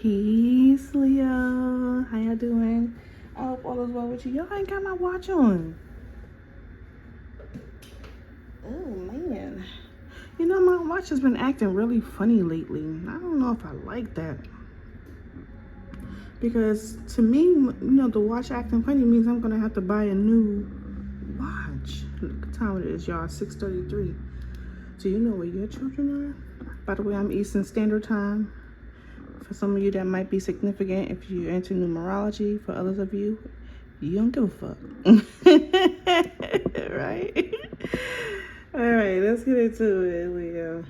Peace, Leo. How y'all doing? I hope all is well with you. Y'all ain't got my watch on. Oh, man. You know, my watch has been acting really funny lately. I don't know if I like that. Because to me, you know, the watch acting funny means I'm going to have to buy a new watch. Look what time it is, y'all. 6:33. Do you know where your children are? By the way, I'm Eastern Standard Time. For some of you, that might be significant if you're into numerology. For others of you, you don't give a fuck. Right? All right, let's get into it, Leo.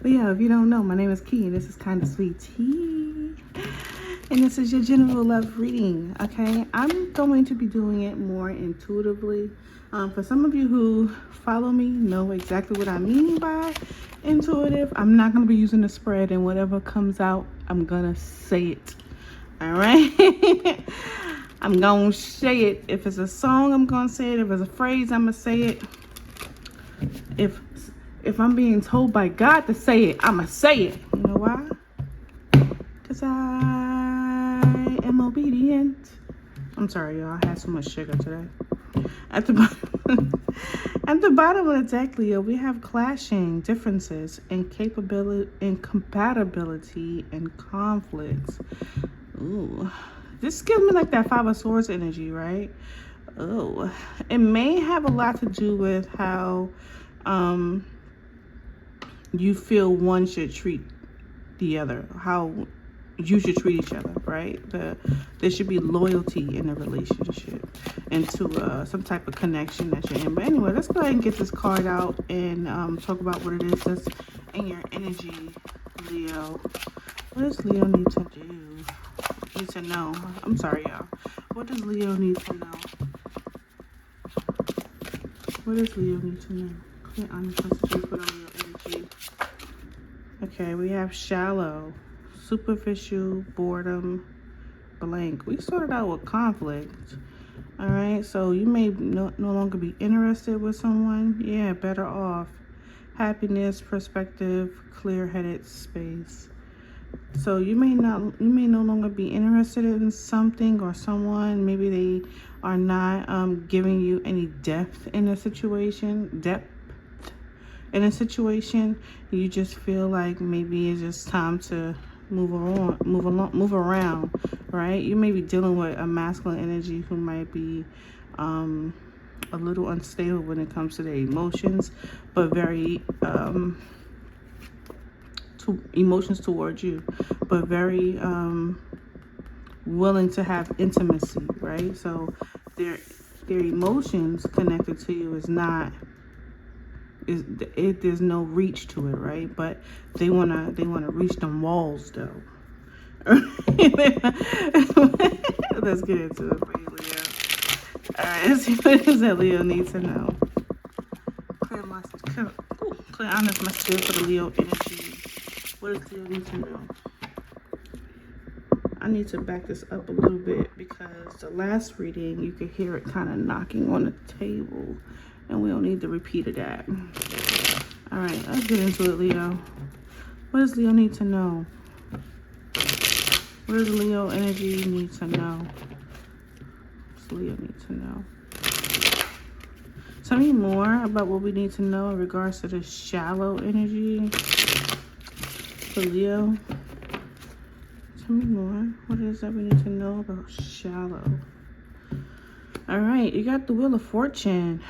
Leo, if you don't know, my name is Key, and this is Kinda Sweet Tea. And this is your general love reading, okay? I'm going to be doing it more intuitively. For some of you who follow me, know exactly what I mean by intuitive. I'm not going to be using the spread, and whatever comes out, I'm going to say it. All right? I'm going to say it. If it's a song, I'm going to say it. If it's a phrase, I'm going to say it. If I'm being told by God to say it, I'm going to say it. You know why? Because I am obedient. I'm sorry, y'all. I had so much sugar today. At the bottom of the deck, Leo, we have clashing differences in capability, in compatibility, and conflicts. Ooh, this gives me like that Five of Swords energy, right? Oh, it may have a lot to do with how you feel one should treat the other, how you should treat each other, right? There should be loyalty in a relationship and to some type of connection that you're in. But anyway, let's go ahead and get this card out and talk about what it is that's in your energy, Leo. What does Leo need to do? Need to know. I'm sorry, y'all. What does Leo need to know? What does Leo need to know? Clear honest messages for the Leo energy. Okay, we have shallow, superficial, boredom, blank. We started out with conflict. All right, so you may no longer be interested with someone. Yeah, better off. Happiness, perspective, clear-headed space. So you may no longer be interested in something or someone. Maybe they are not giving you any depth in a situation. You just feel like maybe it's just time to move around, right? You may be dealing with a masculine energy who might be a little unstable when it comes to their emotions, but very emotions towards you, but very willing to have intimacy, right? So their emotions connected to you there's no reach to it, right? But they wanna reach them walls though. Let's get into it for you, Leo. Alright, let's see what it is that Leo needs to know. Clear honest message for the Leo energy. What does Leo need to know? I need to back this up a little bit because the last reading you could hear it kind of knocking on the table, and we don't need the repeat of that. All right, let's get into it, Leo. What does Leo need to know? What does Leo energy need to know? What does Leo need to know? Tell me more about what we need to know in regards to the shallow energy for Leo. Tell me more. What is that we need to know about shallow? All right, you got the Wheel of Fortune.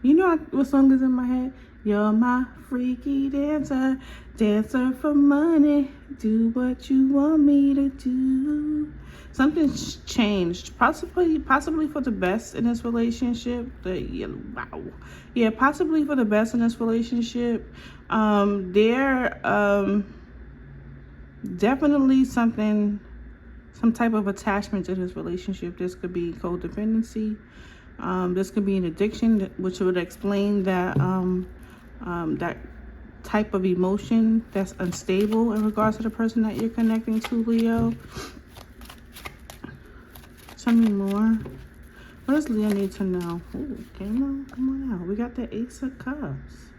You know what song is in my head? You're my freaky dancer, dancer for money. Do what you want me to do. Something's changed, possibly for the best in this relationship. Possibly for the best in this relationship. Definitely some type of attachment to this relationship. This could be codependency. This could be an addiction, which would explain that that type of emotion that's unstable in regards to the person that you're connecting to, Leo. Tell me more. What does Leo need to know? Ooh, come on out. We got the Ace of Cups.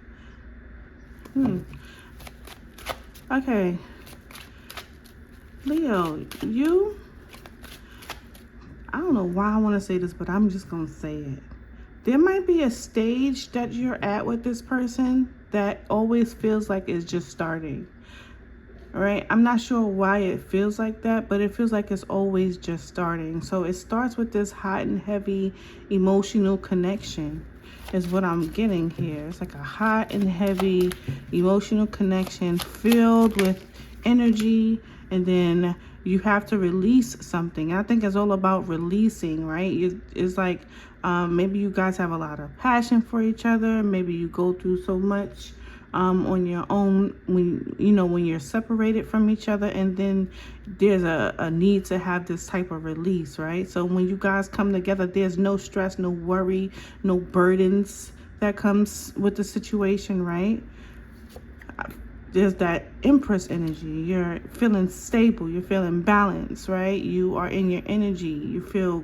Okay. Leo, I don't know why I want to say this, but I'm just going to say it. There might be a stage that you're at with this person that always feels like it's just starting. All right, I'm not sure why it feels like that, but it feels like it's always just starting. So it starts with this hot and heavy emotional connection is what I'm getting here. It's like a hot and heavy emotional connection filled with energy, and then you have to release something. I think it's all about releasing, right? It's like maybe you guys have a lot of passion for each other. Maybe you go through so much on your own when you're separated from each other, and then there's a need to have this type of release, right? So when you guys come together, there's no stress, no worry, no burdens that comes with the situation, right? There's that Empress energy. You're feeling stable, you're feeling balanced, right? You are in your energy, you feel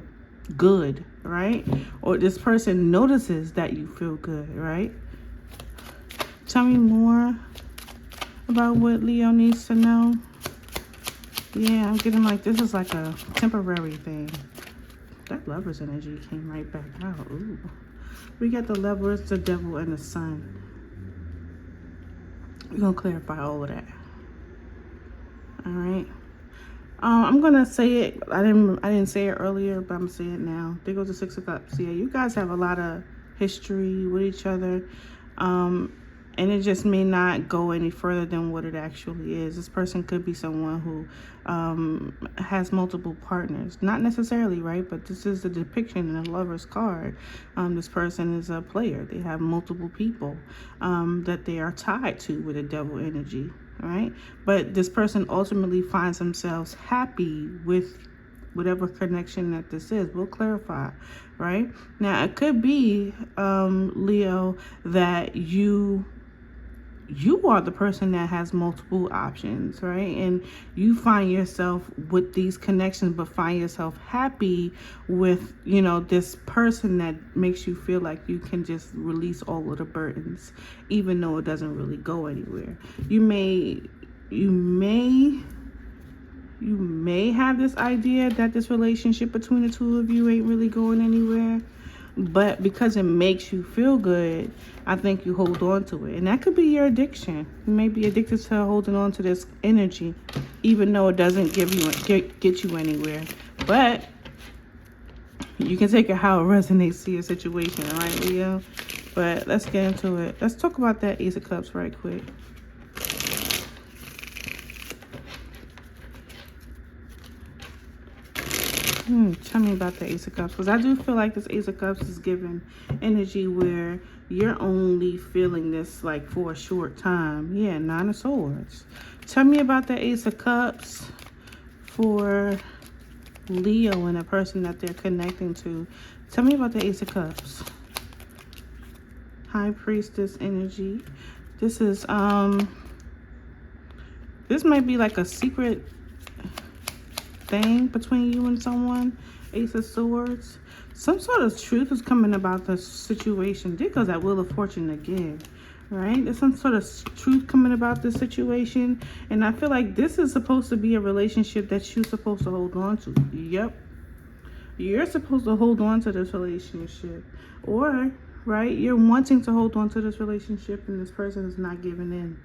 good, right? Or this person notices that you feel good, right? Tell me more about what Leo needs to know. Yeah, I'm getting like this is like a temporary thing. That Lover's energy came right back out. Ooh. We got the Lovers, the Devil, and the Sun. We're going to clarify all of that. All right. I'm going to say it. I didn't say it earlier, but I'm going to say it now. There goes the Six of Cups. Yeah, you guys have a lot of history with each other. And it just may not go any further than what it actually is. This person could be someone who has multiple partners. Not necessarily, right? But this is the depiction in a Lover's card. This person is a player. They have multiple people that they are tied to with a Devil energy, right? But this person ultimately finds themselves happy with whatever connection that this is. We'll clarify, right? Now, it could be, Leo, that you are the person that has multiple options, right? And you find yourself with these connections, but find yourself happy with, this person that makes you feel like you can just release all of the burdens, even though it doesn't really go anywhere. You may have this idea that this relationship between the two of you ain't really going anywhere, but because it makes you feel good, I think you hold on to it. And that could be your addiction. You may be addicted to holding on to this energy, even though it doesn't get you anywhere. But you can take it how it resonates to your situation, all right, Leo? But let's get into it. Let's talk about that Ace of Cups right quick. Tell me about the Ace of Cups, because I do feel like this Ace of Cups is giving energy where you're only feeling this like for a short time. Yeah, Nine of Swords. Tell me about the Ace of Cups for Leo and a person that they're connecting to. Tell me about the Ace of Cups. High Priestess energy. This is this might be like a secret thing between you and someone. Ace of Swords. Some sort of truth is coming about the situation. There goes that Wheel of Fortune again, right? There's some sort of truth coming about this situation, and I feel like this is supposed to be a relationship that you're supposed to hold on to. Yep, you're supposed to hold on to this relationship, or right, you're wanting to hold on to this relationship, and this person is not giving in.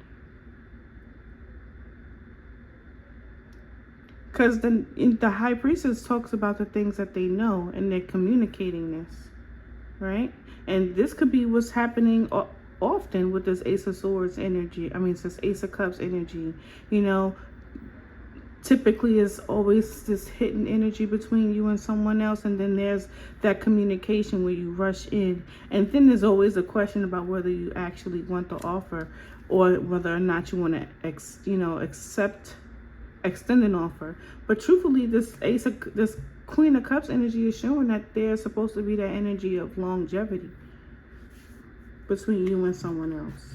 Because the High Priestess talks about the things that they know, and they're communicating this, right? And this could be what's happening often with this Ace of Swords energy. I mean, it's this Ace of Cups energy. Typically it's always this hidden energy between you and someone else, and then there's that communication where you rush in, and then there's always a question about whether you actually want the offer, or whether or not you want to extend an offer. But truthfully, this Queen of Cups energy is showing that there's supposed to be that energy of longevity between you and someone else.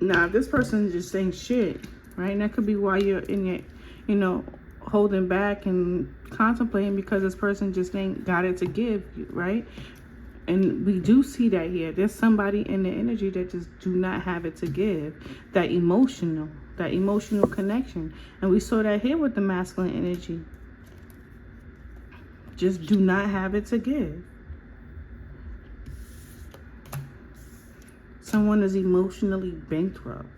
Now, if this person is just saying shit, right? And that could be why you're in your, holding back and contemplating, because this person just ain't got it to give you, right? And we do see that here. There's somebody in the energy that just do not have it to give. That emotional, that emotional connection. And we saw that here with the masculine energy. Just do not have it to give. Someone is emotionally bankrupt.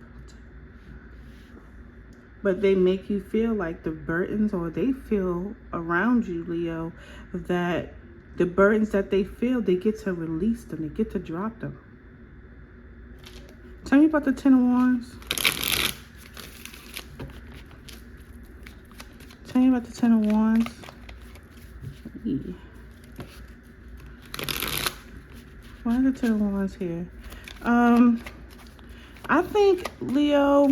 But they make you feel like the burdens, or they feel around you, Leo, that the burdens that they feel, they get to release them. They get to drop them. Tell me about the Ten of Wands. Tell me about the Ten of Wands. Yeah. Why are the Ten of Wands here? I think, Leo,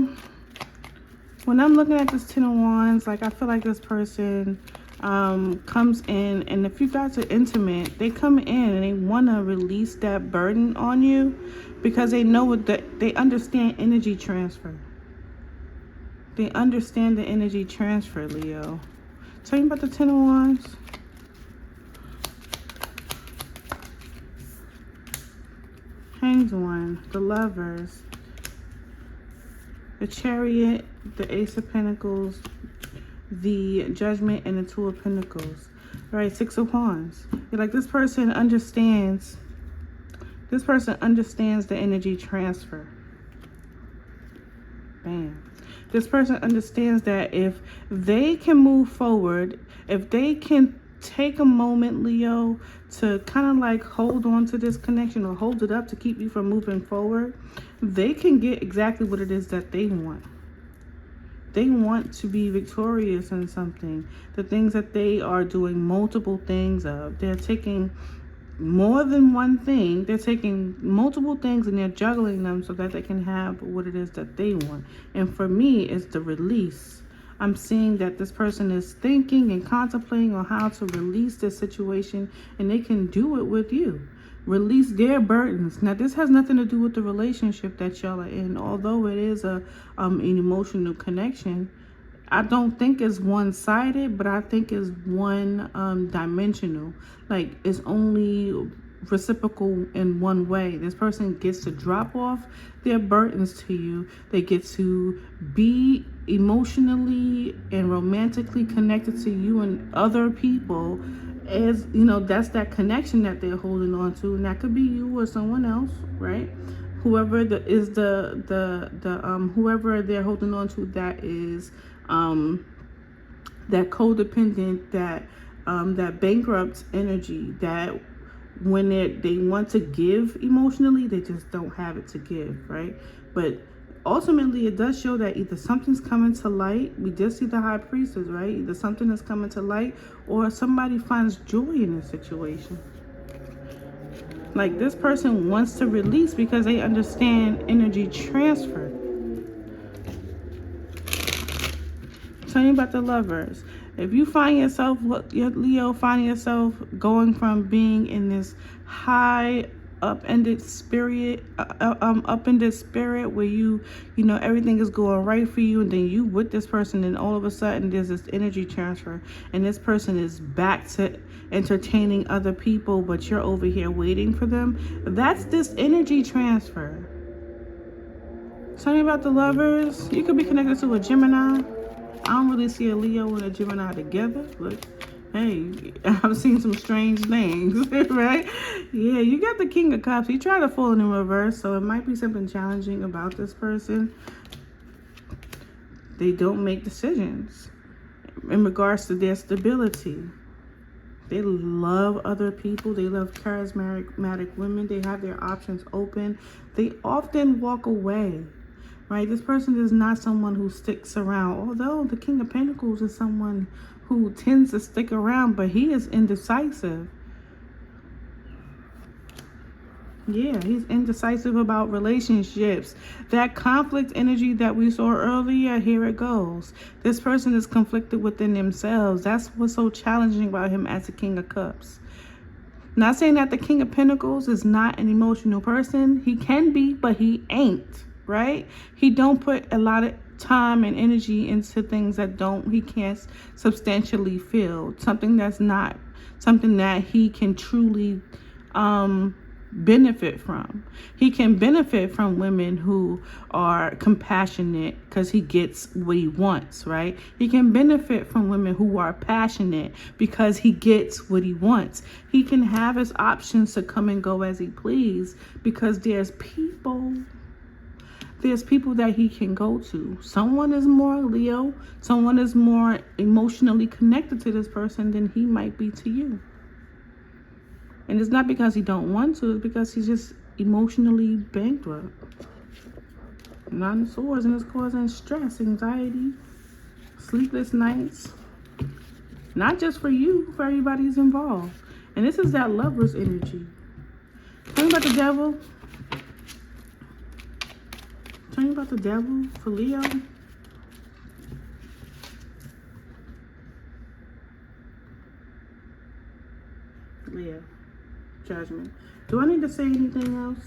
when I'm looking at this Ten of Wands, like, I feel like this person comes in, and if you guys are intimate, they come in and they want to release that burden on you because they know they understand energy transfer. They understand the energy transfer, Leo. Tell me about the Ten of Wands. Hanged One, the Lovers, the Chariot, the Ace of Pentacles, the Judgment, and the Two of Pentacles. All right, Six of Wands. You're like, this person understands. This person understands the energy transfer. Bam. This person understands that if they can move forward, if they can take a moment, Leo, to kind of like hold on to this connection or hold it up to keep you from moving forward, they can get exactly what it is that they want. They want to be victorious in something. The things that they are doing multiple things of. They're taking more than one thing. They're taking multiple things and they're juggling them so that they can have what it is that they want. And for me, it's the release. I'm seeing that this person is thinking and contemplating on how to release this situation, and they can do it with you. Release their burdens. Now, this has nothing to do with the relationship that y'all are in. Although it is an emotional connection, I don't think it's one-sided, but I think it's one-dimensional. Like, it's only reciprocal in one way. This person gets to drop off their burdens to you. They get to be emotionally and romantically connected to you and other people. As you know, that's that connection that they're holding on to, and that could be you or someone else, right? Whoever whoever they're holding on to, that is that codependent, that bankrupt energy, that when they want to give emotionally, they just don't have it to give, right? But ultimately, it does show that either something's coming to light. We did see the High Priestess, right? Either something is coming to light, or somebody finds joy in the situation. Like, this person wants to release because they understand energy transfer. Tell me about the Lovers. If you find yourself, Leo, finding yourself going from being in this high upended spirit where you know everything is going right for you, and then you with this person, and all of a sudden there's this energy transfer, and this person is back to entertaining other people, but you're over here waiting for them. That's this energy transfer. Tell me about the Lovers. You could be connected to a Gemini. I don't really see a Leo and a Gemini together, but hey, I've seen some strange things, right? Yeah, you got the King of Cups. He tried to fall in reverse, so it might be something challenging about this person. They don't make decisions in regards to their stability. They love other people. They love charismatic women. They have their options open. They often walk away. Right, this person is not someone who sticks around. Although the King of Pentacles is someone who tends to stick around, but he is indecisive. Yeah, he's indecisive about relationships. That conflict energy that we saw earlier, here it goes. This person is conflicted within themselves. That's what's so challenging about him as the King of Cups. Not saying that the King of Pentacles is not an emotional person. He can be, but he ain't. Right? He don't put a lot of time and energy into things that he can't substantially feel. Something that's not something that he can truly benefit from. He can benefit from women who are compassionate because he gets what he wants, right? He can benefit from women who are passionate because he gets what he wants. He can have his options to come and go as he please because there's people that he can go to. Someone is more Leo, someone is more emotionally connected to this person than he might be to you. And it's not because he don't want to, it's because he's just emotionally bankrupt. Nine of Swords, and it's causing stress, anxiety, sleepless nights. Not just for you, for everybody who's involved. And this is that Lover's energy. Tell me about the Devil. Tell me about the Devil for Leo. Leo. Judgment. Do I need to say anything else?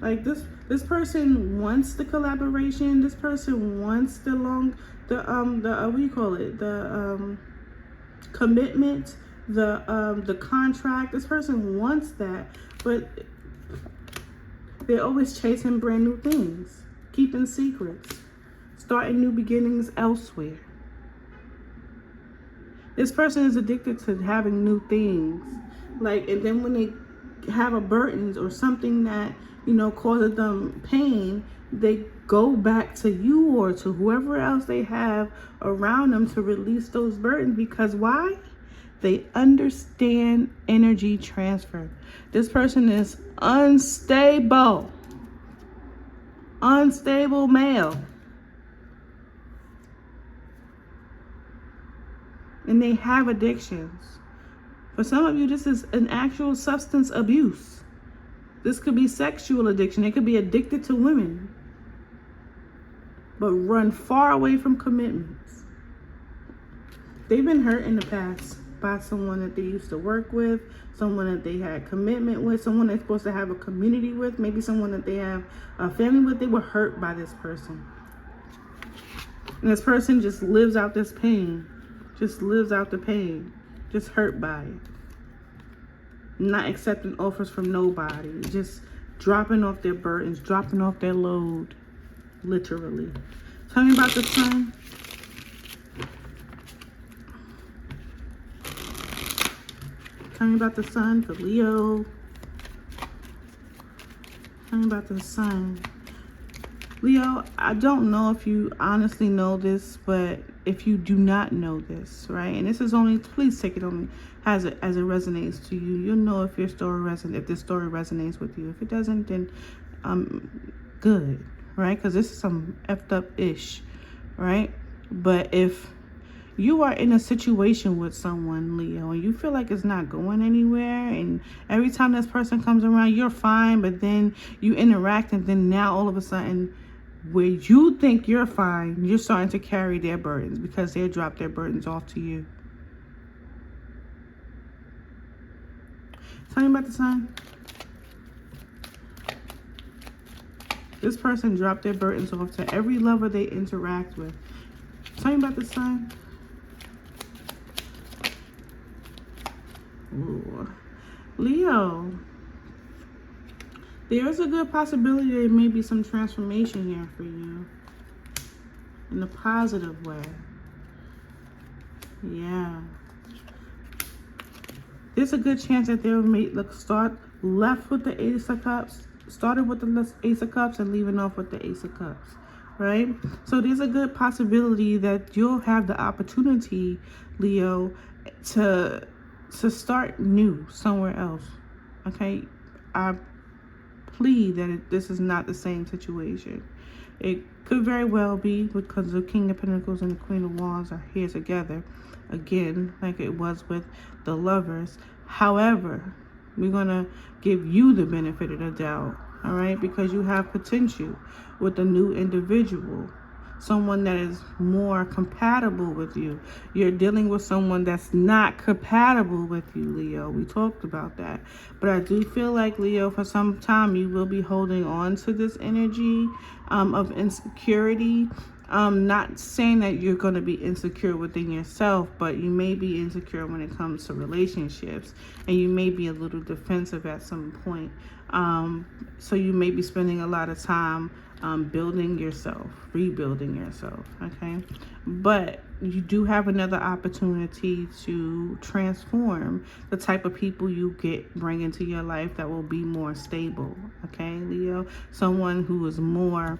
Like this person wants the collaboration. This person wants the what do you call it? The commitment, the contract. This person wants that, but they're always chasing brand new things, keeping secrets, starting new beginnings elsewhere. This person is addicted to having new things. Like, and then when they have a burden or something that, causes them pain, they go back to you or to whoever else they have around them to release those burdens. Because why? They understand energy transfer. This person is unstable. Unstable male. And they have addictions. For some of you, this is an actual substance abuse. This could be sexual addiction. They could be addicted to women, but run far away from commitments. They've been hurt in the past by someone that they used to work with, someone that they had commitment with, someone they're supposed to have a community with, maybe someone that they have a family with. They were hurt by this person. And this person just lives out this pain. Just lives out the pain. Just hurt by it. Not accepting offers from nobody. Just dropping off their burdens. Dropping off their load. Literally. Tell me about the Sun. Tell me about the Sun for Leo. Tell me about the Sun. Leo, I don't know if you honestly know this, but if you do not know this, right? And this is only, please take it on as it resonates to you. You'll know if your story resonates, if this story resonates with you. If it doesn't, then good, right? Because this is some effed up ish, right? But if you are in a situation with someone, Leo, and you feel like it's not going anywhere, and every time this person comes around, you're fine, but then you interact, and then now all of a sudden, where you think you're fine, you're starting to carry their burdens because they drop their burdens off to you. Tell me about the Sun. This person dropped their burdens off to every lover they interact with. Tell me about the Sun. Ooh. Leo, there's a good possibility there may be some transformation here for you in a positive way. Yeah. There's a good chance that they may left with the Ace of Cups, started with the Ace of Cups and leaving off with the Ace of Cups, right? So there's a good possibility that you'll have the opportunity, Leo, to start new somewhere else. Okay? I plead that this is not the same situation. It could very well be because the King of Pentacles and the Queen of Wands are here together again, like it was with the Lovers. However, we're gonna give you the benefit of the doubt, all right, because you have potential with a new individual. someone that is more compatible with you. You're dealing with someone that's not compatible with you, Leo. We talked about that. But I do feel like, Leo, for some time you will be holding on to this energy of insecurity. Not saying that you're going to be insecure within yourself, but you may be insecure when it comes to relationships, and you may be a little defensive at some point. So you may be spending a lot of time building yourself, rebuilding yourself, okay? But you do have another opportunity to transform the type of people you bring into your life that will be more stable, okay, Leo? Someone who is more,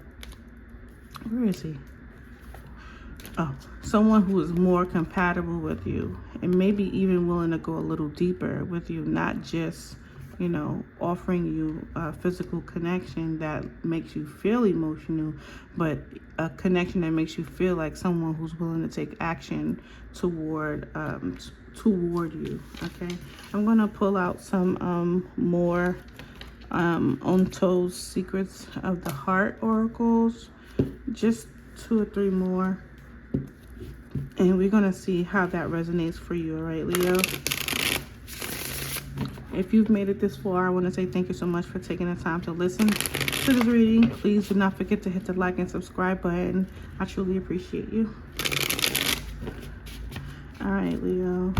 where is he? Oh, someone who is more compatible with you and maybe even willing to go a little deeper with you, not just, you know, offering you a physical connection that makes you feel emotional, but a connection that makes you feel like someone who's willing to take action toward you. Okay, I'm gonna pull out some more Onto's Secrets of the Heart oracles, just 2 or 3 more. And we're going to see how that resonates for you, all right, Leo? If you've made it this far, I want to say thank you so much for taking the time to listen to this reading. Please do not forget to hit the like and subscribe button. I truly appreciate you. All right, Leo.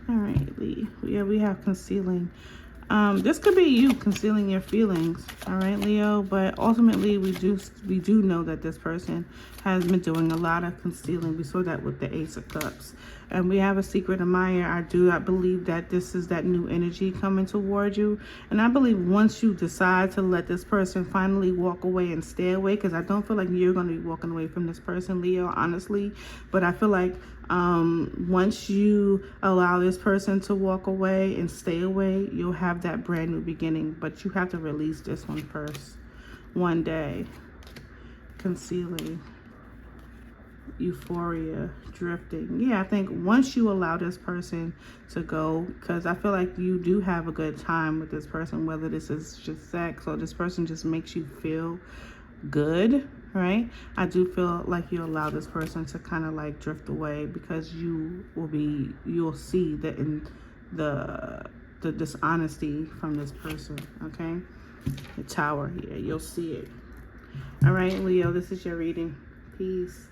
All right, Leo. Yeah, we have concealing. This could be you concealing your feelings, all right, Leo, but ultimately we do know that this person has been doing a lot of concealing. We saw that with the Ace of Cups, and we have a secret admirer. I do not believe that this is that new energy coming toward you, and I believe once you decide to let this person finally walk away and stay away, because I don't feel like you're going to be walking away from this person, Leo, honestly, but I feel like once you allow this person to walk away and stay away, you'll have that brand new beginning. But you have to release this one first. One day. Concealing. Euphoria. Drifting. Yeah, I think once you allow this person to go, because I feel like you do have a good time with this person, whether this is just sex or this person just makes you feel good, right? I do feel like you allow this person to kind of like drift away, because you'll see that in the dishonesty from this person, okay? The Tower here, you'll see it. All right, Leo, this is your reading. Peace.